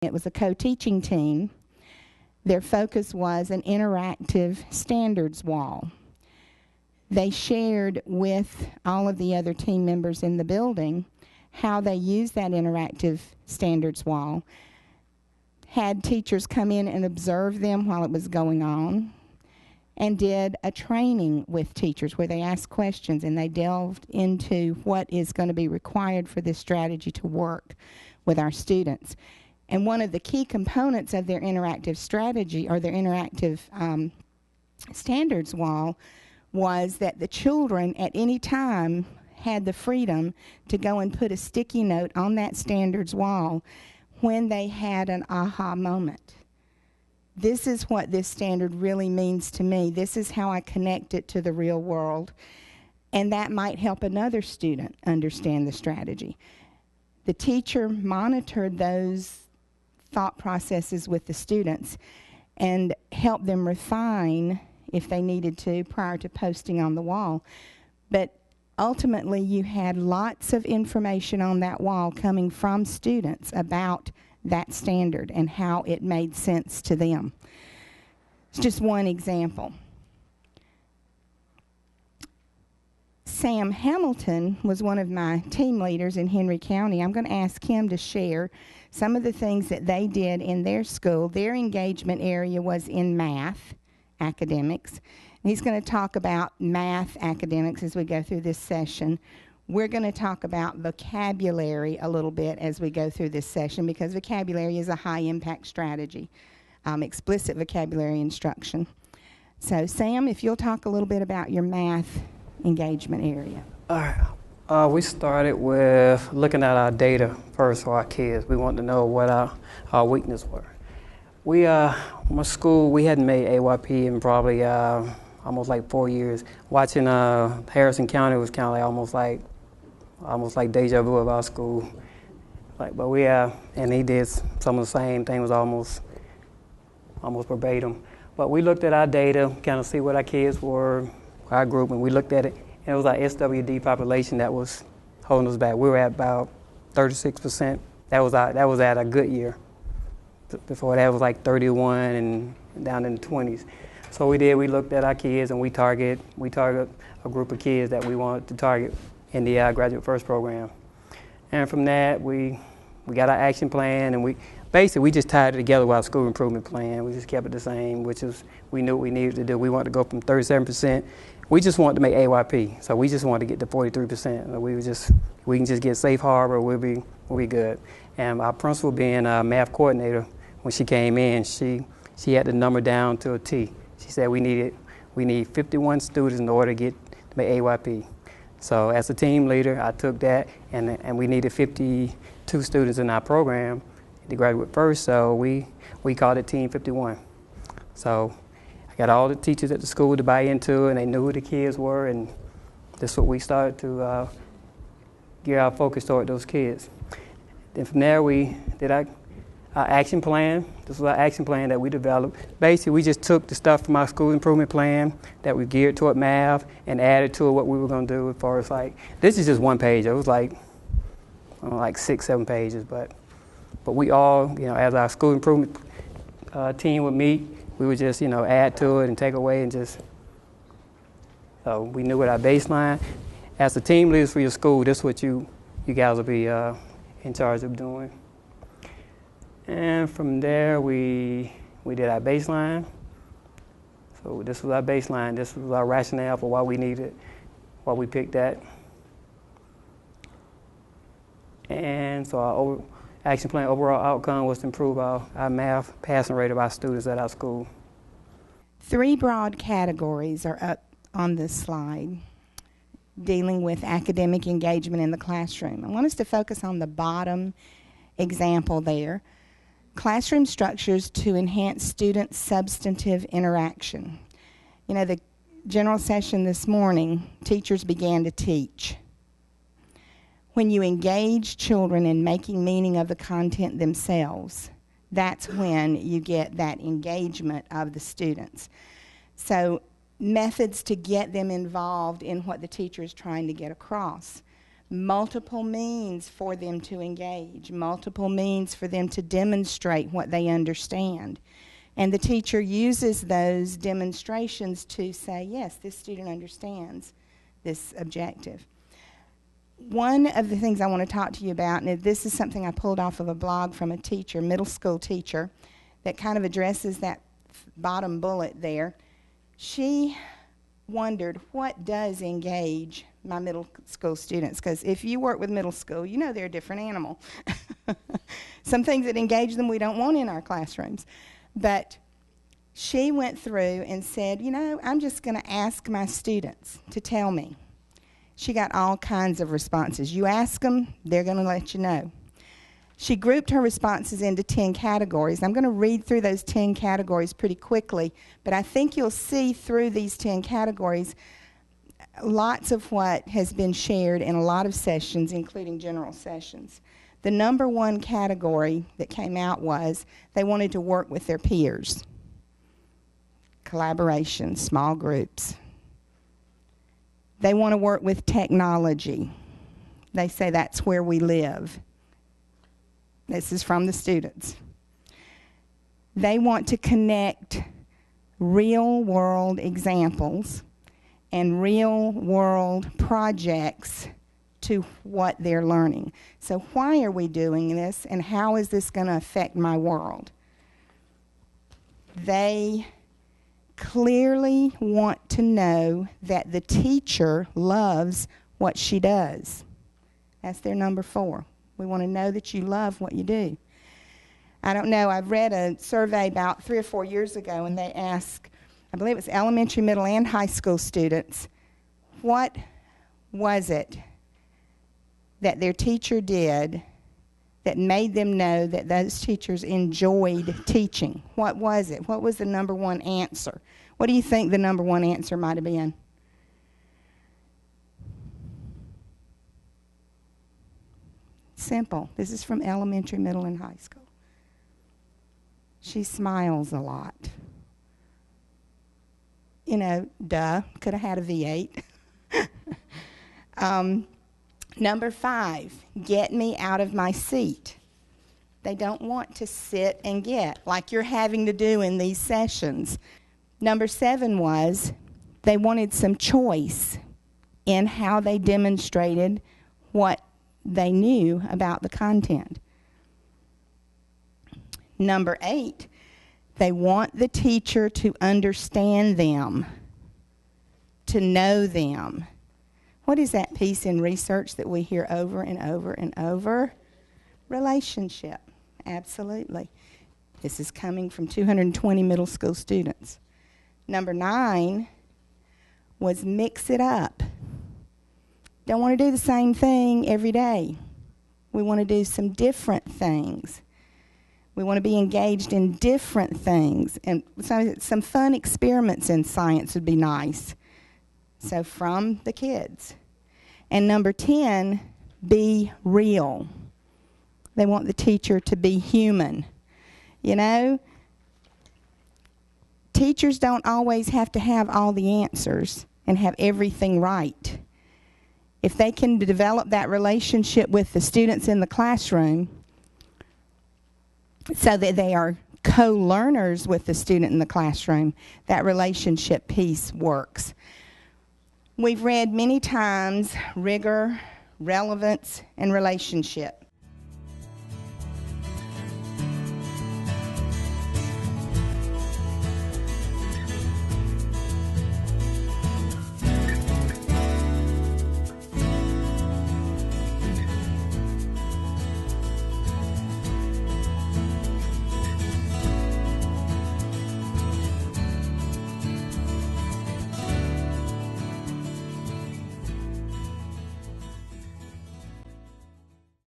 It was a co-teaching team. Their focus was an interactive standards wall. They shared with all of the other team members in the building how they used that interactive standards wall, had teachers come in and observe them while it was going on, and did a training with teachers where they asked questions and they delved into what is going to be required for this strategy to work with our students. And one of the key components of their interactive strategy, or their interactive standards wall, was that the children at any time had the freedom to go and put a sticky note on that standards wall when they had an aha moment. This is what this standard really means to me. This is how I connect it to the real world. And that might help another student understand the strategy. The teacher monitored those thought processes with the students and helped them refine if they needed to prior to posting on the wall. But ultimately, you had lots of information on that wall coming from students about that standard and how it made sense to them. It's just one example. Sam Hamilton was one of my team leaders in Henry County. I'm going to ask him to share some of the things that they did in their school. Their engagement area was in math, academics. And he's going to talk about math academics as we go through this session. We're going to talk about vocabulary a little bit as we go through this session, because vocabulary is a high-impact strategy, explicit vocabulary instruction. So, Sam, if you'll talk a little bit about your math engagement area. All right. We started with looking at our data first for our kids. We wanted to know what our weaknesses were. My school, we hadn't made AYP in probably almost like 4 years. Watching Harrison County was kind of like almost like deja vu of our school. But we and he did some of the same thing, was almost verbatim. But we looked at our data, kind of see what our kids were, our group, and we looked at it. And it was our SWD population that was holding us back. We were at about 36%. That was at a good year. Before that was like 31 and down in the 20s. So we looked at our kids, and we target a group of kids that we wanted to target in the Graduate First program. And from that, we got our action plan, and we just tied it together with our school improvement plan. We just kept it the same, which is we knew what we needed to do. We wanted to go from 37%. We just wanted to make AYP, so we just wanted to get to 43%. We can just get safe harbor, we'll be good. And our principal, being a math coordinator, when she came in, she had the number down to a T. She said we need 51 students in order to make AYP. So as a team leader, I took that, and we needed 52 students in our program to graduate first, so we called it Team 51. So I got all the teachers at the school to buy into it, and they knew who the kids were, and that's what we started to gear our focus toward those kids. Then from there, we did our action plan. This was our action plan that we developed. Basically, we just took the stuff from our school improvement plan that we geared toward math and added to it what we were going to do as far as this is just one page. It was like 6, 7 pages, but we all, as our school improvement team would meet, we would just, add to it and take away, and just, so we knew what our baseline. As the team leaders for your school, this is what you guys will be in charge of doing. And from there, we did our baseline. So this was our baseline. This was our rationale for why we picked that. And so our action plan overall outcome was to improve our math passing rate of our students at our school. 3 broad categories are up on this slide dealing with academic engagement in the classroom. I want us to focus on the bottom example there. Classroom structures to enhance student substantive interaction. The general session this morning, teachers began to teach. When you engage children in making meaning of the content themselves, that's when you get that engagement of the students. So methods to get them involved in what the teacher is trying to get across. multiple means for them to engage, multiple means for them to demonstrate what they understand. And the teacher uses those demonstrations to say, yes, this student understands this objective. One of the things I want to talk to you about, and this is something I pulled off of a blog from a teacher, middle school teacher, that kind of addresses that bottom bullet there. She wondered, what does engage my middle school students? Because if you work with middle school, you know they're a different animal. Some things that engage them we don't want in our classrooms. But she went through and said, you know, I'm just going to ask my students to tell me. She got all kinds of responses. You ask them, they're going to let you know. She grouped her responses into 10 categories. I'm going to read through those 10 categories pretty quickly, but I think you'll see through these 10 categories lots of what has been shared in a lot of sessions, including general sessions. The number one category that came out was they wanted to work with their peers. Collaboration, small groups. They want to work with technology. They say that's where we live. This is from the students. They want to connect real-world examples and real-world projects to what they're learning. So why are we doing this, and how is this going to affect my world? They clearly want to know that the teacher loves what she does. That's their number 4. We want to know that you love what you do. I don't know, I've read a survey about 3 or 4 years ago, and they asked, I believe it was elementary, middle, and high school students, what was it that their teacher did that made them know that those teachers enjoyed teaching? What was it? What was the number one answer? What do you think the number one answer might have been? Simple. This is from elementary, middle, and high school. She smiles a lot. You know, duh, could have had a V8. Number 5, get me out of my seat. They don't want to sit and get, like you're having to do in these sessions. Number 7 was they wanted some choice in how they demonstrated what they knew about the content. Number 8, they want the teacher to understand them, to know them. What is that piece in research that we hear over and over and over? Relationship. Absolutely. This is coming from 220 middle school students. Number 9 was mix it up. Don't want to do the same thing every day. We want to do some different things. We want to be engaged in different things. And some fun experiments in science would be nice. So from the kids. And number 10, be real. They want the teacher to be human. You know, teachers don't always have to have all the answers and have everything right. If they can develop that relationship with the students in the classroom so that they are co-learners with the student in the classroom, that relationship piece works. We've read many times rigor, relevance, and relationship.